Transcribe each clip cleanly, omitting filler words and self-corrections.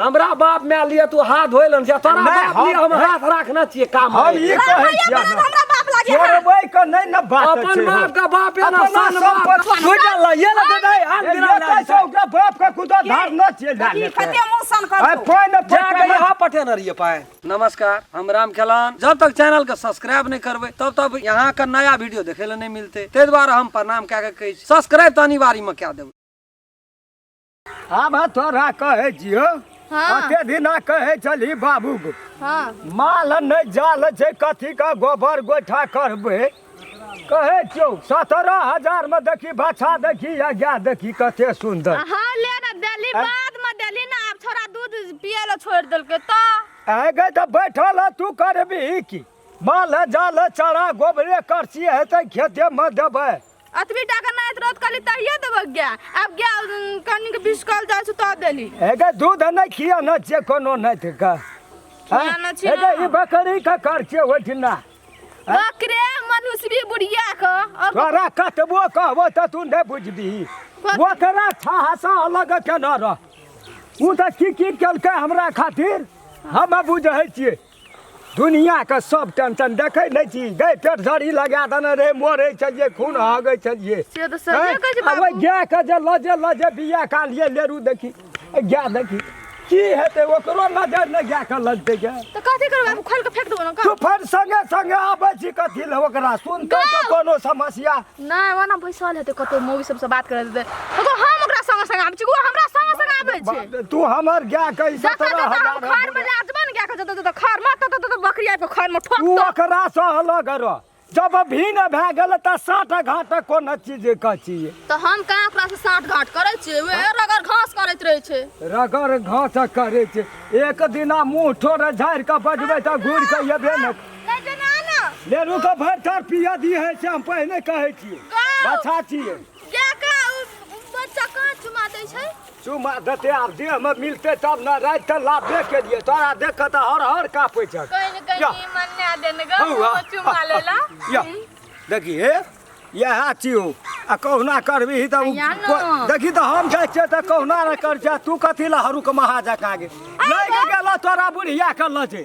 हमरा बाप में लिए तू हाथ धोइलन से तोरा बाप लिए हम हाथ रखना चाहिए काम हम ई कहै छियै हमरा बाप लागे छोड़बै क नै न बात छै अपन बाप का बाप है ना सन बाप बुझल ल ये ल दे हाथ गिरा कैसे ओकरा बाप का खुदा धार न छै लागे कते मुंह सन कर आ फोन जाके यहाँ पटे न रहिए पाए। नमस्कार, हम राम खेलान। जब तक चैनल के सब्सक्राइब नहीं करबे तब तक यहाँ का नया वीडियो देखे ले नहीं मिलते। ते द्वारा हम प्रणाम क्या कहे सब्सक्राइब तो अनिवार्य में क्या देब। आब तोरा कहै छियो अते दिना कहै छली बाबू माल नहीं जाल छै कथी का गोबर गोठा करबे कहै छियो 17,000 में देखी बाछा देखी या गाय देखी कते सुंदर। हां ले ना देली बाद में देली ना अब थोड़ा दूध पिए ला छोड़ देलके त आगे तो बैठल तू करबी की माल जाल चढ़ा गोबरे करसी हेतै खेते में देबै अतबी टाका ना रोज काली तहिए देब गया अब गया कनी के बिस्कल जाय त देली एगे दूध नहीं खिया न छै कोनो नहीं थे का एगे ई बकरी का करछे ओठिना बकरे मनुष्य भी बुढ़िया को तोरा कतबो कहबो त तू नहीं बुझबी ओकरा छाहसा अलग केना रह उ त की केलकै हमरा खातिर हम बुझै छियै दुनिया का सब टेंशन देखे नहीं छी गए पेट झड़ी लगा देने रे मोरे छलिए खून हागै छलिए से तो सही कहै छै बाबू अब गाय का जे लजे बिया कालिए लेरू देखी गाय देखी की हेतै ओकरो नजर न गाय का लगतै गे त कथि करब अब खोल के फेंक देबो न का तू फिर संगे संगे आबै छी कथि ले ओकरा सुन तो कोनो समस्या नहीं वना बैसल हेतै कतो मौगी सब से बात करे दे तो हम ओकरा संग संग आबै छी ओ हमरा संग संग आबै छै तू हमर गाय के 17,000 खार में लाजबन गाय के जत खार में त बकरिया पे खार में ठोक तू ओकरा से अलग रह जब भीन भए गेल त 60 घाट कोन चीज कछि तो हम कहाँ ओकरा से 60 घाट करे छी वे रगर घास करैत रहे छै रगर घास करे छै एक दिना मुंह ठोर झाड़ के बजबै त घुर के एबे न नहीं जना ना ले रुक भर तर पिया दी है से हम पहले कहै छी बच्चा छियै क्या का बच्चा कहाँ चुमा दै छै चुमा देते आब देह में मिलते तब न रात त लाभे के लिए तोरा देख त हर कापै छ कहीं मन ना देने ग चुमा लेला या देखी हे यह छियो आ कहुना करबी त देखी त हम जाइ छै त कहुना न कर जा तू कथि ला हरू के महाजा कागे नहीं गेल तोरा बुढ़िया के ल छै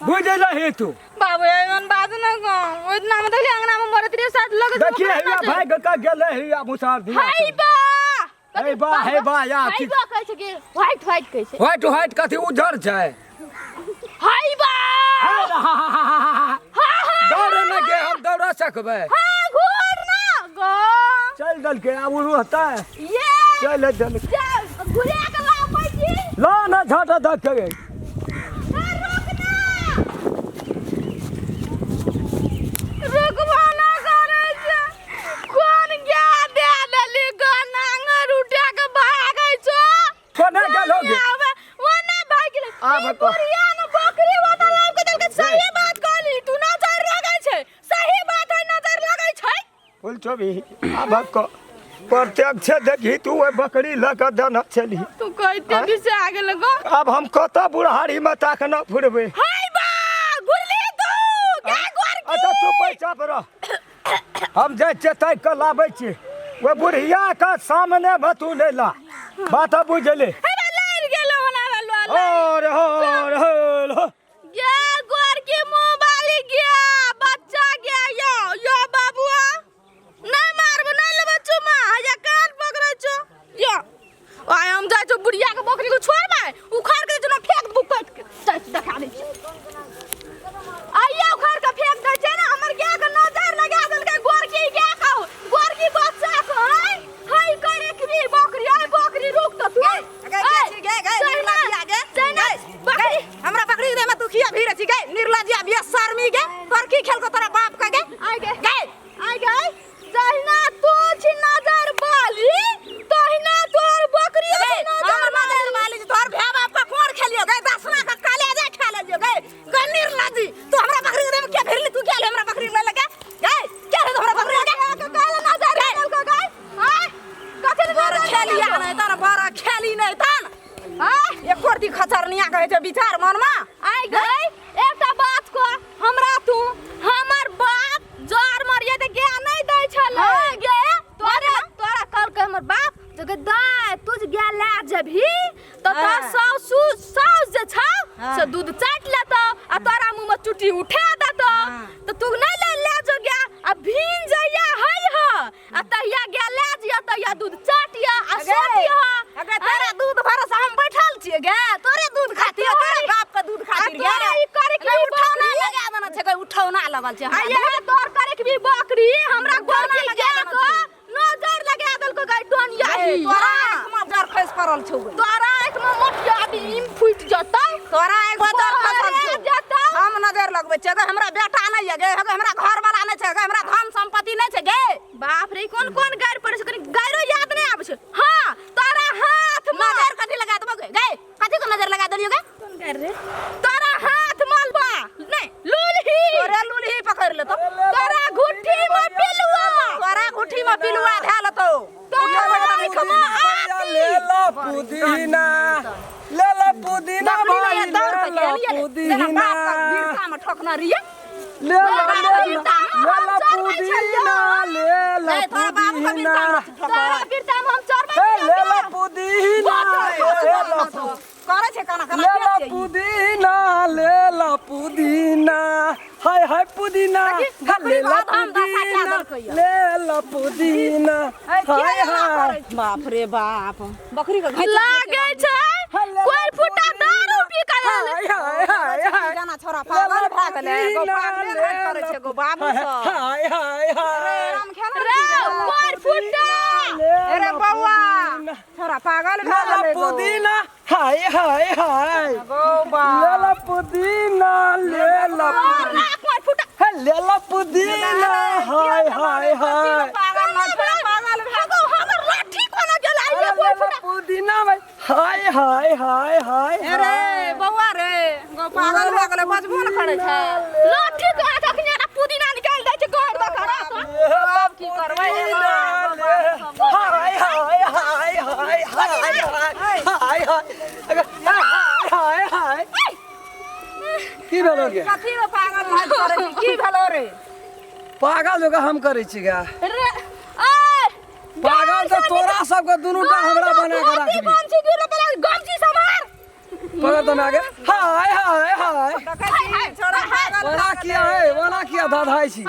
बुझल हे तू बाबू एवन बात न ग ओतना में देखली अंगना में मरत रे साथ लग देखी हे भाग का गेले हे मुसार दिया हे बा या हाय बा कहै छै कि व्हाइट कहै छै व्हाइट कथि उजर छै हाय बा दौड़ न गे हम दौड़ सकबै हां घोड़ ना गो चल दल के आब रहता ये चल दल घुरिया के लाबै छी ला ना झट धक के रुकवा ना करे छै कोन गा दे देली गनांगर उठा के भागै छ कोना गेलोगे ओना भाग गेल आब घुरिया न बकरी वाला लाग के देलके सही बात कहली तू नजर लगै छै सही बात है नजर लगै छै बोल छबी आब को प्रत्यक्ष देखी तू ओए बकरी लगा दन चली तू कहते भी से आगे लगो अब हम कत बुढ़ारी में ताक न फुरबे हाय बा गुरली तू क्या गोर की अच्छा चुप चाप रह हम जे चेतै के लाबै छी वो बुढ़िया का सामने में तू ले ला बात बुझले लड़ गेलो बनावल और ये गोर की मुंह वाली गया बच्चा गया यो बाबुआ नहीं मारबो नहीं लेबो चुमा या कान पकड़ै छो यो आय हम जाय छो बुढ़िया के बकरी को छोड़ माय उखाड़ के जना फेंक बुक काट के चाय दिखा दे आइया उखाड़ के फेंक दे छै ना हमर गया के नजर लगा देल के गोर की गया खाओ गोर की बच्चा को हाय करे की बकरी रुक त तू बकरी हमरा बकरी दे में तू खिया भी रची गए निर्लजिया बिया शर्मी गे पर की खेल को तोरा बाप का गे आई गए जहिना तू छी नजर बाली तहिना तोर बकरी नजर बाली तोर भे बाप का कोर खेलियो गए दसना का काले जा खा लियो गए निर्लजी तू हमरा बकरी दे में के फिरली तू गेल हमरा बकरी ले लगा गए क्या रे हमरा बकरी लगा काले नजर डाल को गए हां कथि बार खेलिया नहीं तार बारा खेली नहीं तान हां एक कोरती खचरनिया कहे छै विचार मन में आई गई एकटा बात को हमरा तू हमर बाप जर मरिए त ज्ञान नहीं दै छले गे तोरा कल के हमर बाप अगर दाय तुझ गेला जभी तो साउस जे छौ से दूध चाट लेतो आ तोरा मुंह में चुटी उठा देतो तो तू नहीं ले जो गया आ भीन जइया हई ह आ तहिया गेला जिया तहिया दूध चाटिया आ सोटिया अगर तेरे दूध भरोसा हम बैठल छिए गे तोरे दूध खातिर तोरे बाप का दूध खातिर गे ई करे के उठौना लगा देना छै उठौना लगल छै आ ये तोर करे के भी बकरी हमरा गोर लगा को नजर लगा देल को गाय टोनिया ही तोरा आंख में डर खस पड़ल छौ तोरा आंख में मोटिया बीम फुट जतौ तोरा आंख में डर खसल छौ हम नजर लगबै छै गे हमरा बेटा नहीं है गे हमरा घर वाला नहीं छै गे हमरा धन संपत्ति नहीं छै गे बाप रे कोन कोन गाड़ पड़े छै गायरो याद नहीं आबै छै हां तोरा हाथ नजर कथि लगा देबो गे कथि को नजर लगा देलियो गे कोन गाड़ रे तोरा हाथ मलबा नहीं लूलही तोरा लूलही पकड़ ले तो तोरा घुट्टी में पिलुआ तोरा घुट्टी में पिलुआ धाल तो ले ला पुदीना भाई ले ला पुदीना बिरका में ठोकना रिया ले ला पुदीना तोरा बिरता में हम चढ़बै ले ला पुदीना करे छै काना ले ला पुदीना हाय हाय पुदीना ले ला पुदीना हाय हाय बाप रे बाप बकरी के लागे छै कोई फुटा दारू पी के हाय गाना छोरा पागल भा गेलै गो पागल करे छै गो बाबू सब हाय हाय राम खेला रे कोई फुटा अरे बौआ छोरा पागल भा गेलै पुदीना हाय हाय हाय गो बा ले ला पुदीना कोई फुटा ले ला पुदीना हाय हाय हाय पागल भागो हमर लाठी कोना गेल आइले कोई फुटा पुदीना भाई हाय हाय हाय हाय अरे बौआ रे गो पागल भ गेलै बचबो न करे छै लाठी के हाथ अखने पुदीना निकाल दै छै गोड़ बकरा अब की करबै हाय हाय हाय हाय हाय हाय हाय की भेलो गे कथी में पागल भाग करे छी की भेलो रे पागल जगह हम करे छी गा रे ओए पागल तो तोरा सब के दुनुटा हमरा बना के राखबी गमछी गिरले पड़ा गमछी समार पकड़ तो आगे हाय हाय हाय छोरा पागल वाला किया धाधाई छी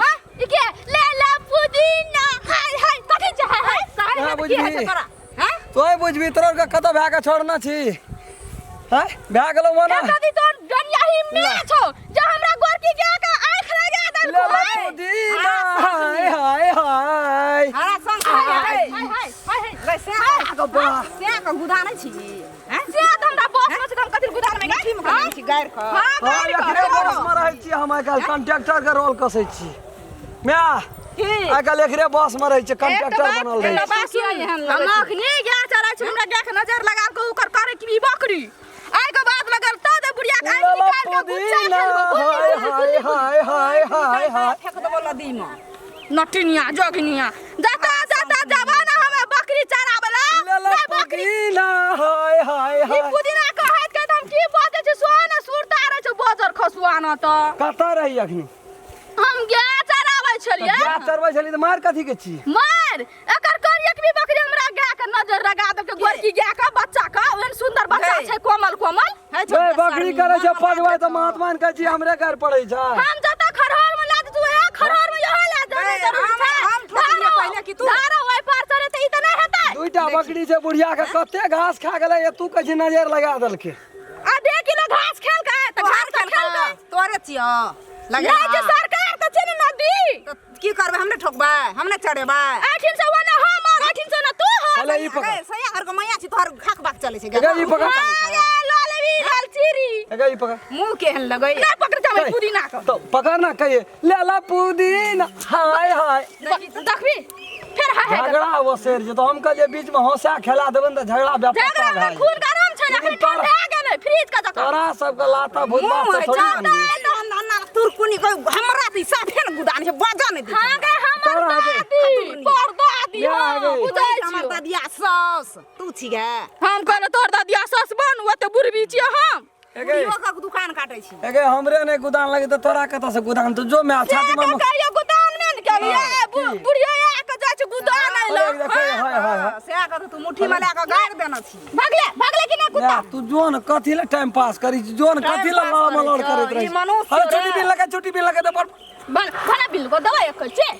इके ले ला पुदीना हाय हाय कथि चाहे हाय कहाँ सारे की है बुझबी? तोरा हैं तोय बुझबी तोर के कत भए के छोड़ना छी हाय भए गेलो मना कथि तो डनिया ही में छौ जे हमरा गोर की के आंख लगा देल ले ला पुदीना हाय हाय हाय हरा संग हाय हाय हाय वैसे से का गुदा नहीं छी हैं से हमरा बॉस में से हम कथि गुदा में गाठी में कर छी गायर का हां एकरे बस में रहै छी हम आइ कंट्रैक्टर के रोल कसै छी मैं आइ काल्हि एकरे बस में रहै छी कंट्रैक्टर बनल रहै छी हम अखनी गया चला छी हमरा देख नजर लगा के ओकर करे की बकरी आइ के बाद लगल त दे बुढ़िया के आइ निकाल के गुच्छा हाय हाय हाय हाय हाय फेंक देबो नदी में नटिनिया जोगनिया जाता जाता जवान हमें बकरी चराबला ले पुदीना हाय हाय ई हाय पुदीना कहत के हम की बाते छै सोना सुरता रे छै बजर खसुआना त कतऽ रही अखनी हम गाय चराबै छलिए गाय चरबै छली त मार कथी के छी मार एकर करियक भी बकरी हमरा गाय के नजर लगा दे के गोरकी गाय का बच्चा का ओहन सुंदर बच्चा छै कोमल कोमल ए बकरी करे छै पजबै त महात्मा के छी हमरे घर पड़ै छै हम जता खरहर में लाद तू है खरहर में यहां ला दे हम ठोकिए पहले कि तू धारा ओइ पार चले त ई त नहीं हेतै दुईटा बकरी छै बुढ़िया के कते घास खा गेलै तू कह नजर लगा देलके आधे किलो घास खेल के त घास खेल के तोरे छियो लगे जे सरकार त छै नदी तो की करबे हमने ठोकबे हमने चढ़ेबे आठिन से वना हम और आठिन से न तू हो चले ई पकड़ सैया घर को मैया छी तोहर खाक बाक चले छै एगे ई पकड़ लालवी लाल चिरी एगे ई पकड़ मुंह केहन लगै ना पकड़ जावे पुदीना का तो पकड़ ना कहिए ले ला पुदीना हाय हाय देखबी फिर हाय हाय झगड़ा वो शेर जे तो हम कह जे बीच में हंसा खेला देबन त झगड़ा व्यापार झगड़ा में खून गरम छै ना फिर ठंडा गेलै फ्रीज का जका तोरा सब के लाता भुजबा से थोड़ी बनबी तुरकुनी को हमरा ती साफे न गुदान छै बजा नै दी हां गे हमर तोरा आगे। दादी परदादी या आगे। बुझै हमर छी दादिया सास तू छी गे हम कहले तोर दादिया सस बन ओते बुढ़बी छी हम एगे इहो का दुकान काटै छी एगे हमरे ने गुदान लगे त तोरा कत से गुदान तो जो मैं छाती में कहियो गुदान में न कहियो बुढ़िया के जाय छै गुदान अरे आइलो देखे हाय हाय से आके तो तू मुट्ठी में लेके गाड़ देना छी भागले कि ना कुत्ता ना तू जोन कथी ले टाइम पास करी छी, जोन कथी ले पास मलोड़ करी करत छी, रही ई मनुष्य अरे रे। छुट्टी भी लगे तो पर खाना बिल को दवा एक छे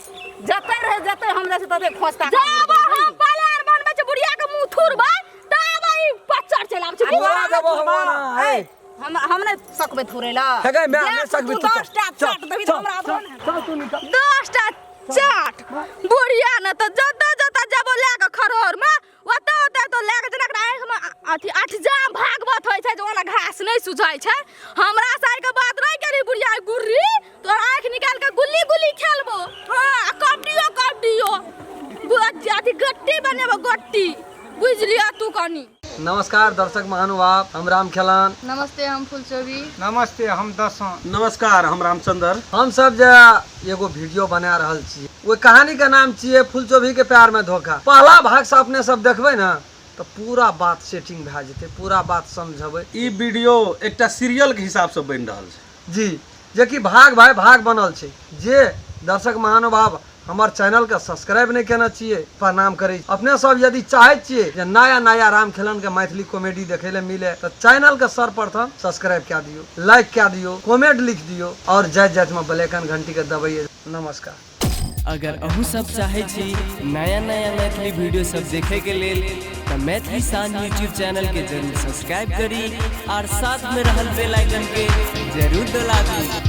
जते रहे जते हम जैसे तते खोजता जाबा हम पालार बनबे छ बुढ़िया के मुंह थुरबा तबा ई पच्चर चलाब छ बोला देबो हमारा ए हमने सकबे थुरेला है गए मैं नहीं सकबी तू 10 टा चाट देबी तो हमरा चल तू निकल 10 टा चाट बुढ़िया न त जता जता जाबो लेके खरोर में ओता ओता तो लेके जना आंख में अथी आठ जाम भागवत होय छै जोना घास नहीं सुझाय छै हमरा सार के बात नहीं करी बुढ़िया गुर्री तोर आंख निकाल के गुल्ली गुल्ली खेलबो हां कबड्डियो अथी गट्टी बनेबो गट्टी बुझलिया तू कनी। नमस्कार दर्शक महानुभाव, हम राम खेलान। नमस्ते, हम फुलचोरी। नमस्ते, हम दसन। नमस्कार, हम रामचंद्र। हम सब जे एगो वीडियो बना रहल छी, वो कहानी के नाम छिए फुलचोभी के प्यार में धोखा। पहला भाग से अपने सब देखबे ना तो पूरा बात सेटिंग भए जेते, पूरा बात समझबे। ई वीडियो एकटा सीरियल के हिसाब से बन रहल छै जी, जे कि भाग भाई भाग बनल छै। जे दर्शक महानुभाव हमार चैनल के सब्सक्राइब नहीं करना चाहिए, प्रणाम करे। अपने सब यदि चाहे छिए जे नया नया राम खेलन के मैथिली कॉमेडी देखे ले मिले तो चैनल के सर्वप्रथम सब्सक्राइब क्या दियो, लाइक क्या दियो, कमेंट लिख दियो और जय जय में बेलैकन घंटी के दबाइए। नमस्कार। अगर अहू सब चाहे छी नया नया मैथिली वीडियो सब देखे के लेल तो मैथिली सान यूट्यूब चैनल के जरूर सब्सक्राइब करी और साथ में रहल बेल आइकन के जरूर दबाबी।